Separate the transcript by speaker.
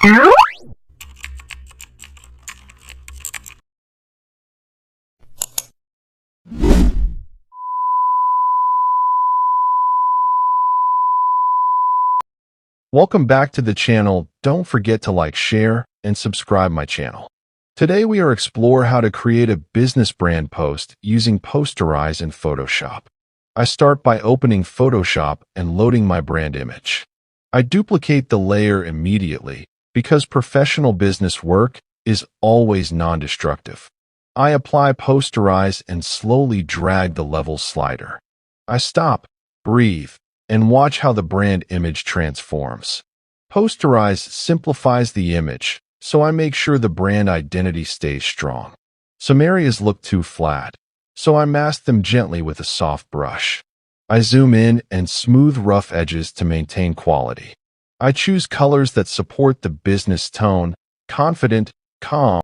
Speaker 1: Welcome back to the channel. Don't forget to like, share, and subscribe my channel. Today we are explore how to create a business brand post using Posterize in Photoshop. I start by opening Photoshop and loading my brand image. I duplicate the layer immediately because professional business work is always non-destructive. I apply Posterize and slowly drag the level slider. I stop, breathe, and watch how the brand image transforms. Posterize simplifies the image, so I make sure the brand identity stays strong. Some areas look too flat, so I mask them gently with a soft brush. I zoom in and smooth rough edges to maintain quality. I choose colors that support the business tone: confident, calm,